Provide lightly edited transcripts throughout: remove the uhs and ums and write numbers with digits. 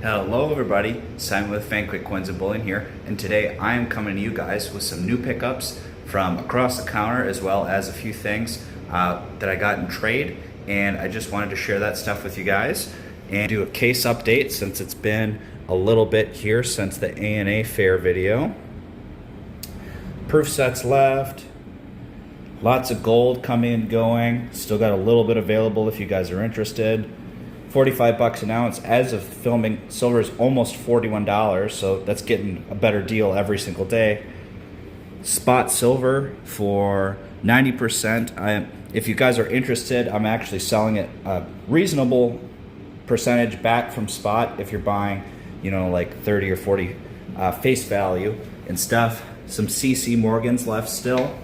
Hello everybody, Simon with Quigg Coins and Bullion here, and today I am coming to you guys with some new pickups from across the counter, as well as a few things that I got in trade, and I just wanted to share that stuff with you guys and do a case update since it's been a little bit here since the ANA fair video. Proof sets left, lots of gold coming and going, still got a little bit available if you guys are interested. 45 bucks an ounce. As of filming, silver is almost $41, so that's getting a better deal every single day. Spot silver for 90%. If you guys are interested, I'm actually selling it a reasonable percentage back from spot if you're buying, you know, like 30 or 40 face value and stuff. Some CC Morgans left still.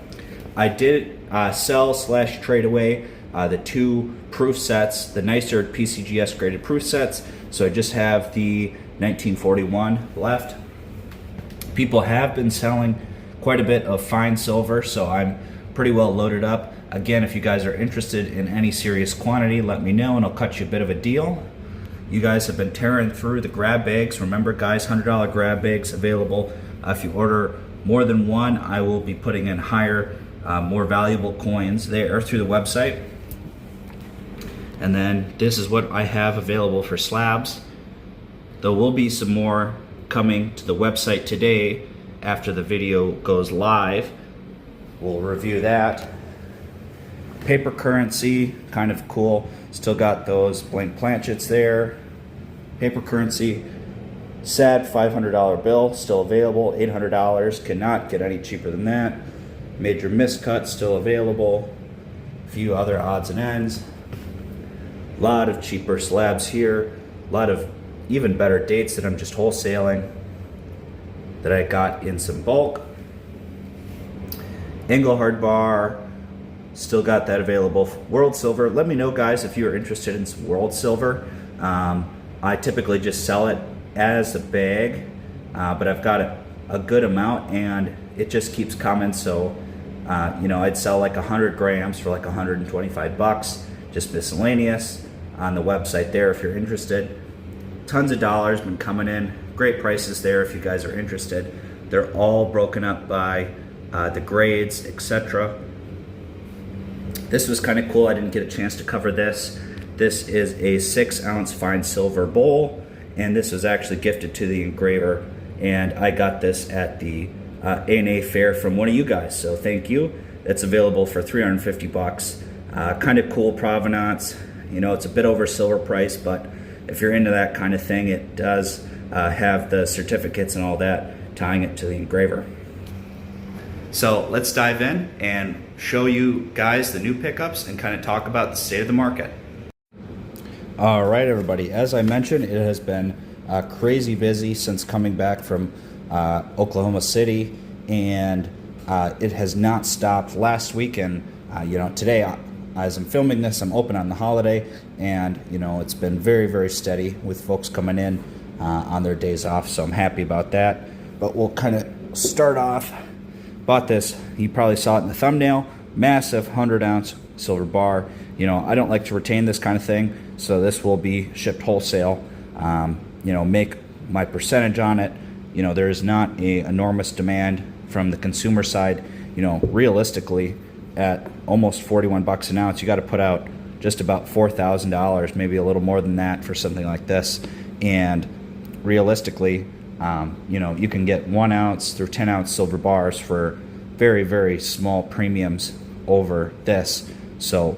I did sell/trade away the two proof sets, the nicer PCGS graded proof sets, so I just have the 1941 left. People have been selling quite a bit of fine silver, so I'm pretty well loaded up. Again, if you guys are interested in any serious quantity, let me know and I'll cut you a bit of a deal. You guys have been tearing through the grab bags. Remember guys, $100 grab bags available. If you order more than one, I will be putting in higher, more valuable coins there through the website. And then this is what I have available for slabs. There will be some more coming to the website today after the video goes live. We'll review that. Paper currency, kind of cool. Still got those blank planchets there. Paper currency, sad $500 bill, still available, $800. Cannot get any cheaper than that. Major miscut, still available. A few other odds and ends. A lot of cheaper slabs here, a lot of even better dates that I'm just wholesaling that I got in some bulk. Engelhard bar, still got that available. World silver, let me know guys if you're interested in some world silver. I typically just sell it as a bag, but I've got a good amount and it just keeps coming, so you know, I'd sell like 100 grams for like 125 bucks, just miscellaneous on the website there if you're interested. Tons of dollars been coming in, great prices there if you guys are interested. They're all broken up by the grades, etc. This was kind of cool. I didn't get a chance to cover this. This is a 6-ounce fine silver bowl, and this was actually gifted to the engraver, and I got this at the ANA fair from one of you guys, so thank you. It's available for 350 bucks. Kind of cool provenance. You know, it's a bit over silver price, but if you're into that kind of thing, it does have the certificates and all that tying it to the engraver. So let's dive in and show you guys the new pickups and kind of talk about the state of the market. All right, everybody. As I mentioned, it has been crazy busy since coming back from Oklahoma City, and it has not stopped. Last weekend, you know, today, as I'm filming this, I'm open on the holiday, and you know, it's been very, very steady with folks coming in on their days off, so I'm happy about that. But we'll kind of start off. Bought this, you probably saw it in the thumbnail, massive 100-ounce silver bar. You know, I don't like to retain this kind of thing, so this will be shipped wholesale. You know, make my percentage on it. You know, there is not a enormous demand from the consumer side. You know, realistically, at almost 41 bucks an ounce, you got to put out just about $4,000, maybe a little more than that for something like this. And realistically, you know, you can get 1 ounce through 10-ounce silver bars for very, very small premiums over this. So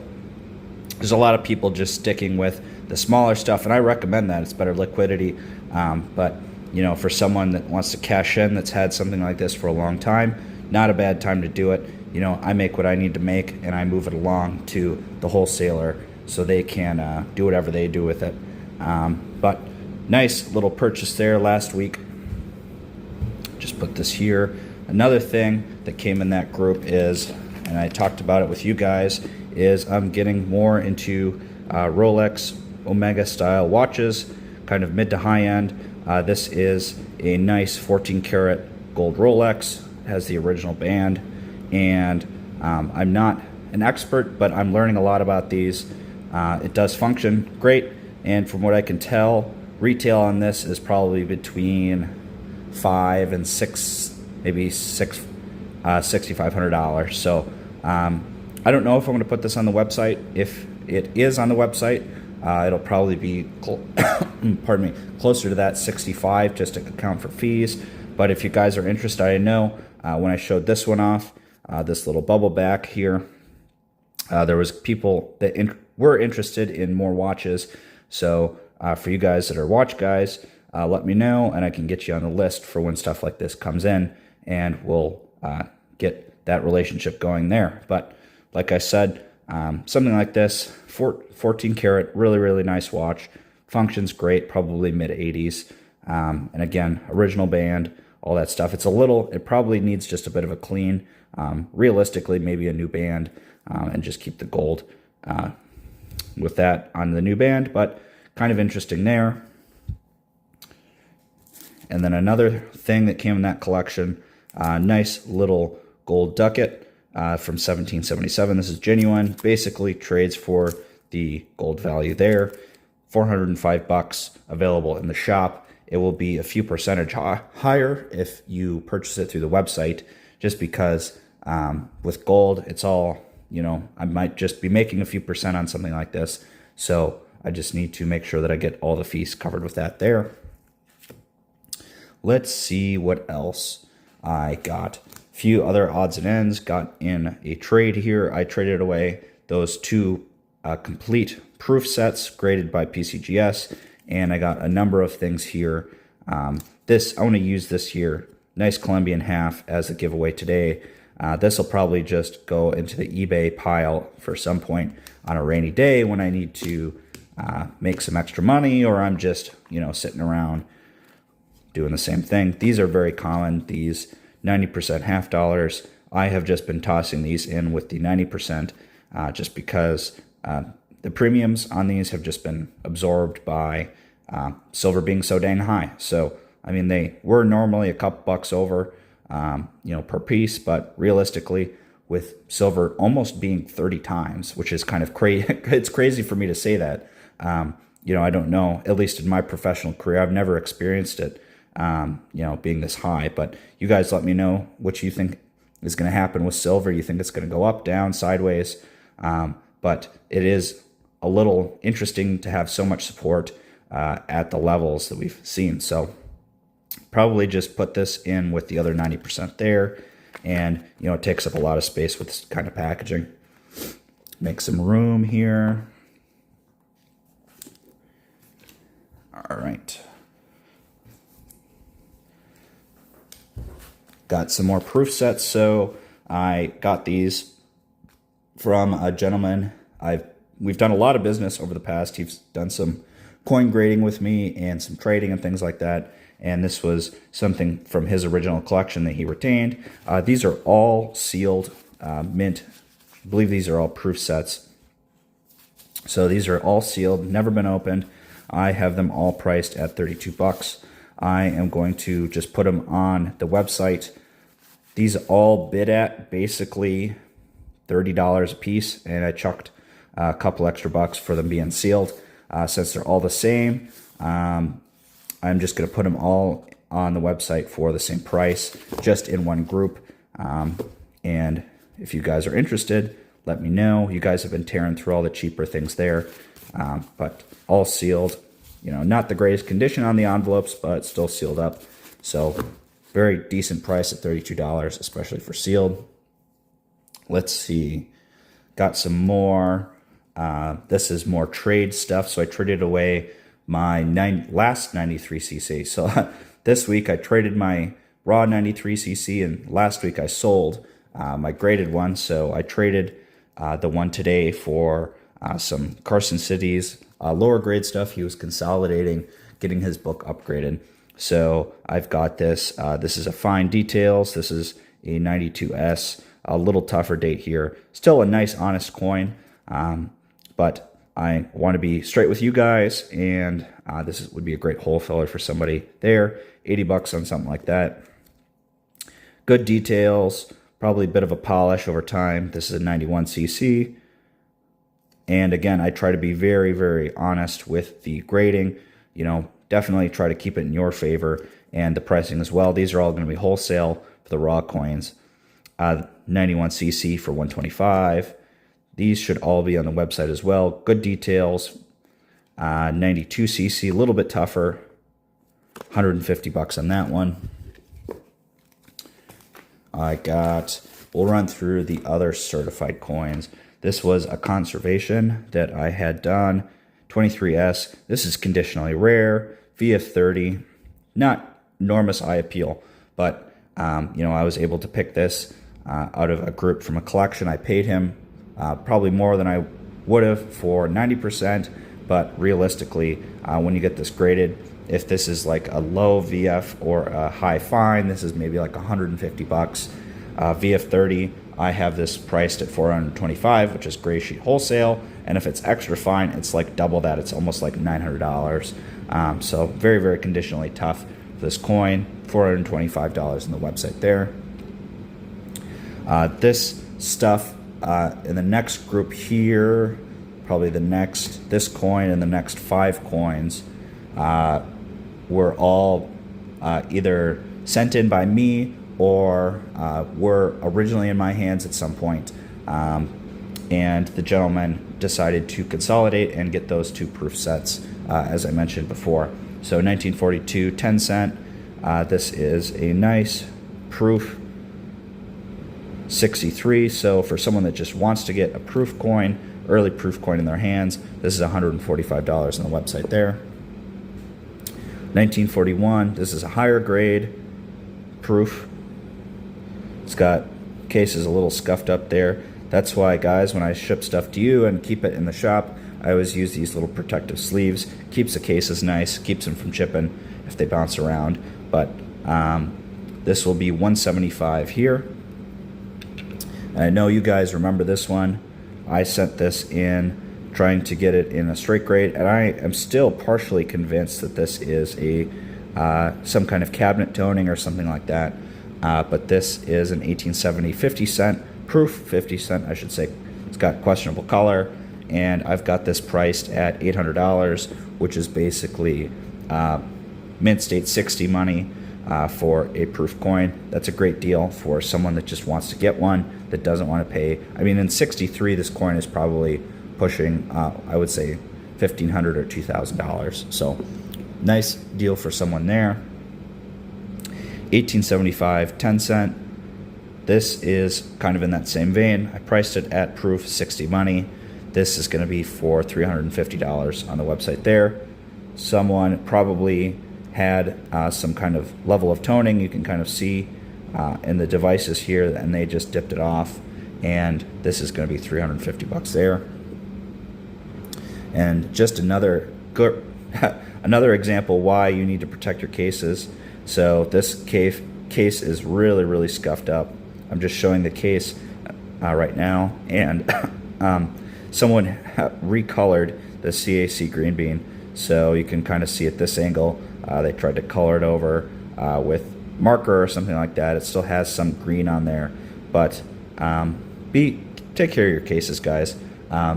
there's a lot of people just sticking with the smaller stuff, and I recommend that. It's better liquidity. But you know, for someone that wants to cash in, that's had something like this for a long time, not a bad time to do it. You know, I make what I need to make, and I move it along to the wholesaler so they can do whatever they do with it. But nice little purchase there last week. Just put this here. Another thing that came in that group is, and I talked about it with you guys, is I'm getting more into Rolex Omega style watches, kind of mid to high end. This is a nice 14 karat gold Rolex, has the original band, and I'm not an expert, but I'm learning a lot about these. It does function great, and from what I can tell, Retail on this is probably between $5 and $6, maybe $6,500. So I don't know if I'm going to put this on the website. If it is on the website, it'll probably be pardon me, closer to that 65 just to account for fees. But if you guys are interested, I know when I showed this one off, this little bubble back here, there was people that were interested in more watches. So for you guys that are watch guys, let me know and I can get you on the list for when stuff like this comes in, and we'll get that relationship going there. But like I said, something like this, 14 karat, really, really nice watch. Functions great, probably mid 80s. And again, original band, all that stuff. It probably needs just a bit of a clean. Realistically, maybe a new band, and just keep the gold with that on the new band, but kind of interesting there. And then another thing that came in that collection, nice little gold ducat from 1777. This is genuine, basically trades for the gold value there. $405 available in the shop. It will be a few percentage higher if you purchase it through the website, just because with gold, it's all, I might just be making a few percent on something like this. So I just need to make sure that I get all the fees covered with that there. Let's see what else I got. A few other odds and ends. Got in a trade here. I traded away those two complete proof sets graded by PCGS, and I got a number of things here. I want to use this here. Nice Colombian half as a giveaway today. This will probably just go into the eBay pile for some point on a rainy day when I need to make some extra money, or I'm just, sitting around doing the same thing. These are very common, these 90% half dollars. I have just been tossing these in with the 90% just because the premiums on these have just been absorbed by silver being so dang high. So, they were normally a couple bucks over, per piece, but realistically, with silver almost being 30 times, which is kind of crazy. It's crazy for me to say that. I don't know, at least in my professional career, I've never experienced it, being this high. But you guys let me know what you think is going to happen with silver. You think it's going to go up, down, sideways? But it is a little interesting to have so much support at the levels that we've seen. So probably just put this in with the other 90% there. And, it takes up a lot of space with this kind of packaging. Make some room here. All right. Got some more proof sets. So I got these from a gentleman. We've done a lot of business over the past. He's done some coin grading with me and some trading and things like that. And this was something from his original collection that he retained. These are all sealed, mint. I believe these are all proof sets. So these are all sealed, never been opened. I have them all priced at $32. I am going to just put them on the website. These all bid at basically $30 a piece, and I chucked a couple extra bucks for them being sealed. Since they're all the same, I'm just going to put them all on the website for the same price, just in one group. And if you guys are interested, let me know. You guys have been tearing through all the cheaper things there, but all sealed. Not the greatest condition on the envelopes, but still sealed up. So very decent price at $32, especially for sealed. Let's see. Got some more. This is more trade stuff. So I traded away my last 93cc. So this week I traded my raw 93cc, and last week I sold my graded one. So I traded the one today for some Carson City's lower grade stuff. He was consolidating, getting his book upgraded. So I've got this. This is a fine details. This is a 92S, a little tougher date here. Still a nice, honest coin, but I want to be straight with you guys, and would be a great hole filler for somebody there. $80 on something like that. Good details, probably a bit of a polish over time. This is a 91cc. And again, I try to be very, very honest with the grading. definitely try to keep it in your favor, and the pricing as well. These are all going to be wholesale for the raw coins. 91cc for 125. These should all be on the website as well. Good details. 92cc, a little bit tougher. 150 bucks on that one. We'll run through the other certified coins. This was a conservation that I had done. 23S. This is conditionally rare. VF30. Not enormous eye appeal, but I was able to pick this out of a group from a collection. I paid him probably more than I would have for 90%, but realistically, when you get this graded, if this is like a low VF or a high fine, this is maybe like 150 bucks. VF30, I have this priced at 425, which is gray sheet wholesale, and if it's extra fine, it's like double that. It's almost like $900. So very, very conditionally tough for this coin. $425 on the website there. This stuff in the next group here, probably this coin and the next 5 coins were all either sent in by me or were originally in my hands at some point. And the gentleman decided to consolidate and get those 2 proof sets, as I mentioned before. So 1942, 10 cent. This is a nice proof 63. So for someone that just wants to get a proof coin, early proof coin in their hands, this is $145 on the website there. 1941, this is a higher grade proof. It's got cases a little scuffed up there. That's why, guys, when I ship stuff to you and keep it in the shop, I always use these little protective sleeves. Keeps the cases nice, keeps them from chipping if they bounce around. But this will be $175 here. And I know you guys remember this one. I sent this in trying to get it in a straight grade, and I am still partially convinced that this is a some kind of cabinet toning or something like that. But this is an 1870 50 cent proof, 50 cent I should say. It's got questionable color, and I've got this priced at $800, which is basically mint state 60 money for a proof coin. That's a great deal for someone that just wants to get one, that doesn't want to pay. I mean, in 63, this coin is probably pushing, I would say, $1,500 or $2,000. So nice deal for someone there. 1875, 10 cent. This is kind of in that same vein. I priced it at proof 60 money. This is going to be for $350 on the website there. Someone probably had some kind of level of toning. You can kind of see in the devices here, and they just dipped it off. And this is going to be $350 there. And just another good, another example why you need to protect your cases. So this case is really, really scuffed up. I'm just showing the case right now, and someone recolored the CAC green bean, so you can kind of see at this angle. They tried to color it over with marker or something like that. It still has some green on there, but take care of your cases, guys,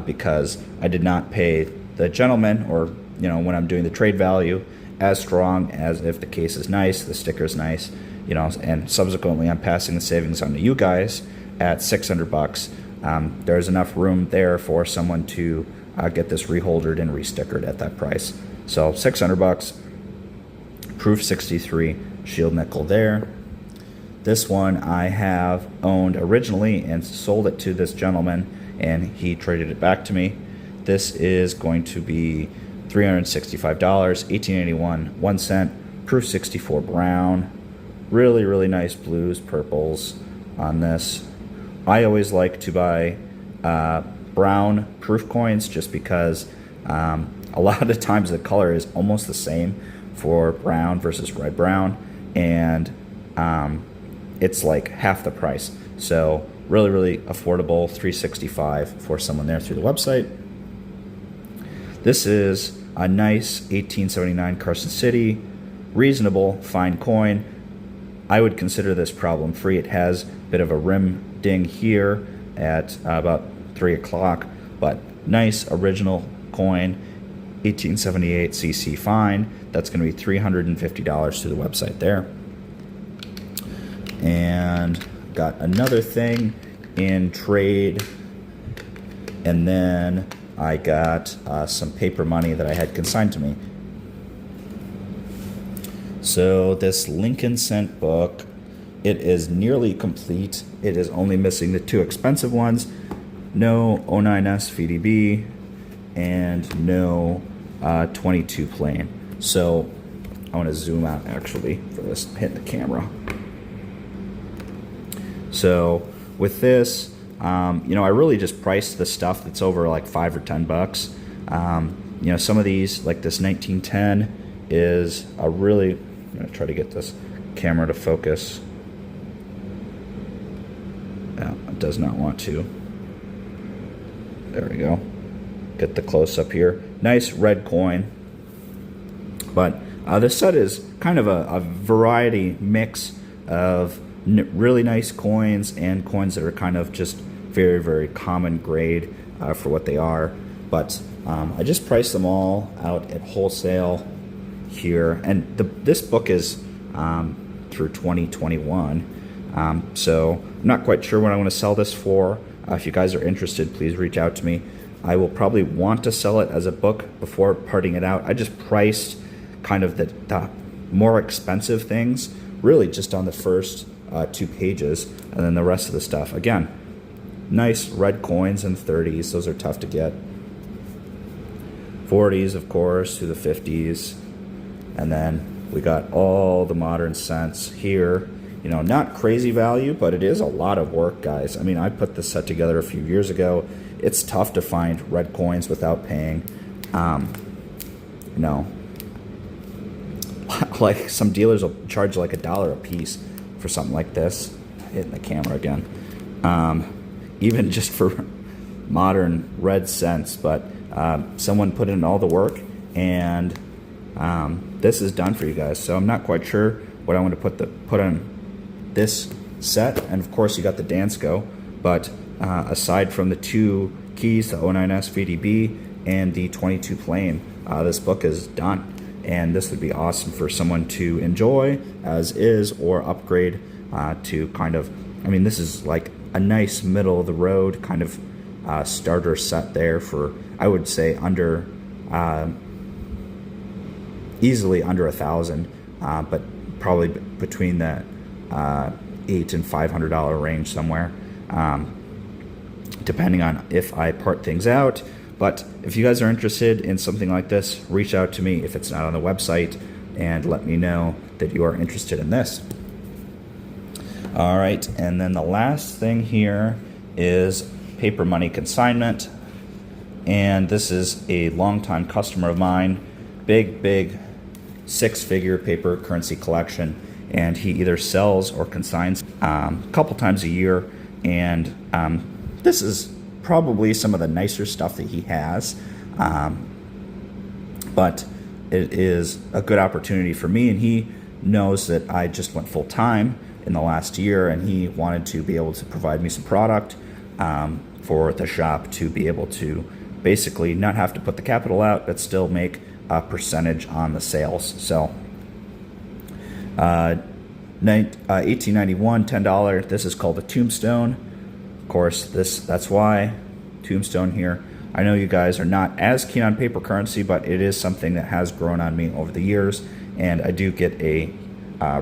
because I did not pay the gentleman, or when I'm doing the trade value, as strong as if the case is nice, the sticker is nice, and subsequently I'm passing the savings on to you guys at $600. There's enough room there for someone to get this reholdered and restickered at that price. So $600, proof 63, shield nickel there. This one I have owned originally and sold it to this gentleman, and he traded it back to me. This is going to be $365, 1881, 1 cent, proof 64 brown. Really, really nice blues, purples on this. I always like to buy brown proof coins just because a lot of the times the color is almost the same for brown versus red brown, and it's like half the price. So really, really affordable, $365 for someone there through the website. This is a nice 1879 Carson City, reasonable, fine coin. I would consider this problem free. It has a bit of a rim ding here at about 3 o'clock, but nice original coin. 1878 CC fine. That's going to be $350 through the website there. And got another thing in trade, and then I got some paper money that I had consigned to me. So this Lincoln Cent book, it is nearly complete. It is only missing the two expensive ones, no 09S VDB and no 22 plane. So I want to zoom out actually for this, hit the camera. So with this, you know, I really just priced the stuff that's over like $5 or $10. You know, some of these, like this 1910 is a really, I'm gonna try to get this camera to focus. Yeah, it does not want to. There we go. Get the close up here. Nice red coin. But this set is kind of a variety mix of really nice coins and coins that are kind of just very, very common grade for what they are. But I just priced them all out at wholesale here. And this book is through 2021. So I'm not quite sure what I want to sell this for. If you guys are interested, please reach out to me. I will probably want to sell it as a book before parting it out. I just priced kind of the more expensive things, really just on the first 2 pages, and then the rest of the stuff. Again, nice red coins in 30s. Those are tough to get. 40s, of course, through the 50s. And then we got all the modern cents here. You know, not crazy value, but it is a lot of work, guys. I mean, I put this set together a few years ago. It's tough to find red coins without paying. You know, like some dealers will charge like $1 a piece for something like this. Hitting the camera again. Even just for modern red cents, but someone put in all the work, and this is done for you guys. So I'm not quite sure what I want to put on this set. And of course you got the Dansko, but aside from the 2 keys, the 09S VDB and the 22 plane, this book is done. And this would be awesome for someone to enjoy as is, or upgrade to kind of, I mean, this is like a nice middle of the road kind of starter set there for, I would say, under easily under 1,000, but probably between that $800 and $500 range somewhere, depending on if I part things out. But if you guys are interested in something like this, reach out to me if it's not on the website, and let me know that you are interested in this. All right, and then the last thing here is paper money consignment. And this is a longtime customer of mine, big 6-figure paper currency collection. And he either sells or consigns a couple times a year. And this is probably some of the nicer stuff that he has. But it is a good opportunity for me, and he knows that I just went full time in the last year, and he wanted to be able to provide me some product for the shop to be able to basically not have to put the capital out, but still make a percentage on the sales. So 1891 $10. This is called a tombstone. Of course, that's why tombstone here. I know you guys are not as keen on paper currency, but it is something that has grown on me over the years, and I do get a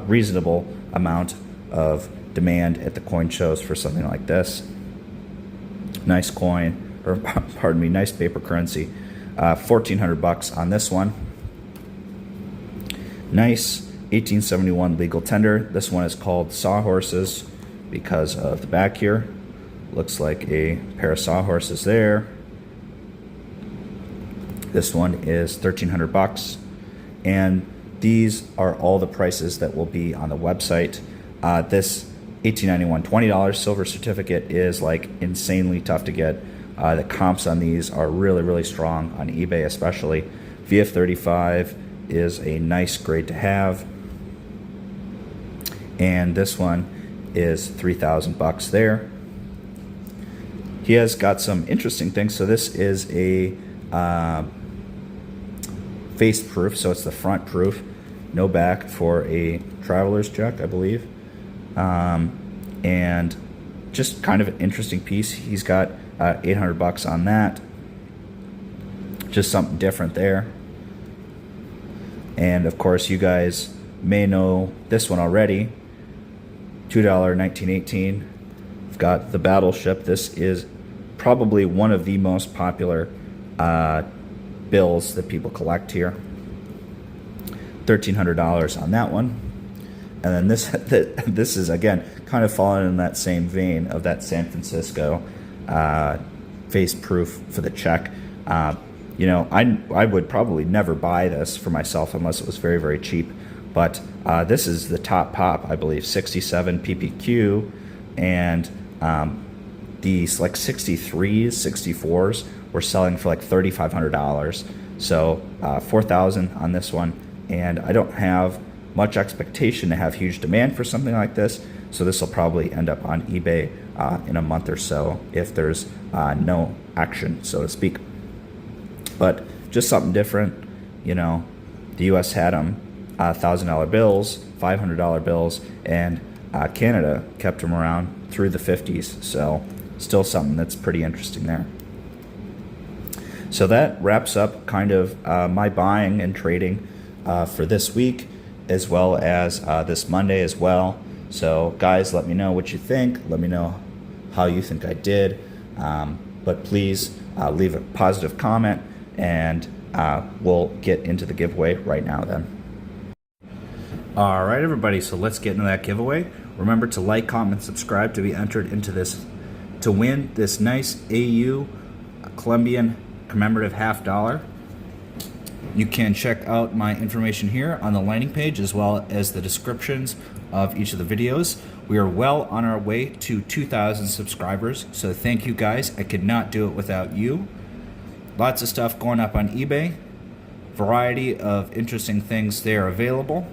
reasonable amount of demand at the coin shows for something like this. Nice coin, or pardon me, nice paper currency. $1,400 on this one. Nice 1871 legal tender. This one is called Sawhorses because of the back here. Looks like a pair of sawhorses there. This one is $1,300, and these are all the prices that will be on the website. This 1891 $20 silver certificate is like insanely tough to get. The comps on these are really strong on eBay, especially. VF35 is a nice grade to have, and this one is $3,000 there. He has got some interesting things. So this is a face proof, so it's the front proof, no back for a traveler's check, I believe. And just kind of an interesting piece. He's got $800 on that. Just something different there. And of course, you guys may know this one already. $2 1918. I've got the battleship. This is probably one of the most popular bills that people collect here. $1,300 on that one. And then this is, again, kind of falling in that same vein of that San Francisco face proof for the check. You know, I would probably never buy this for myself unless it was very, very cheap. But this is the top pop, I believe, 67 PPQ. And these like 63s, 64s were selling for like $3,500. So $4,000 on this one. And I don't have much expectation to have huge demand for something like this, so this will probably end up on eBay in a month or so if there's no action, so to speak. But just something different. You know, the US had them $1,000 bills, $500 bills, and Canada kept them around through the 50s, so still something that's pretty interesting there. So that wraps up kind of my buying and trading for this week, as well as this Monday as well. So guys, let me know what you think. Let me know how you think I did. But please leave a positive comment, and we'll get into the giveaway right now then. All right, everybody, so let's get into that giveaway. Remember to like, comment, subscribe to be entered into this, to win this nice AU Colombian commemorative $50. You can check out my information here on the landing page, as well as the descriptions of each of the videos. We are well on our way to 2,000 subscribers, so thank you guys. I could not do it without you. Lots of stuff going up on eBay. Variety of interesting things there available.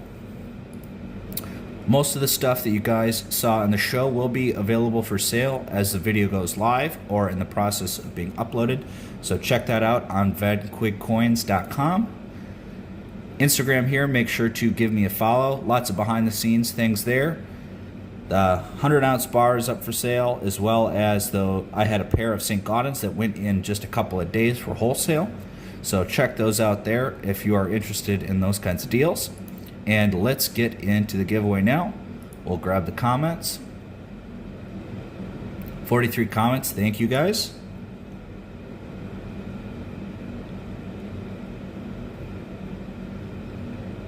Most of the stuff that you guys saw in the show will be available for sale as the video goes live or in the process of being uploaded. So check that out on VanQuiggCoins.com. Instagram here, make sure to give me a follow. Lots of behind the scenes things there. The 100-ounce bar is up for sale, as well as though I had a pair of St. Gaudens that went in just a couple of days for wholesale. So check those out there if you are interested in those kinds of deals. And let's get into the giveaway now. We'll grab the comments. 43 comments, thank you guys.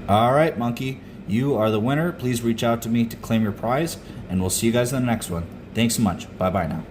All right, Monkey, you are the winner. Please reach out to me to claim your prize, and we'll see you guys in the next one. Thanks so much. Bye-bye now.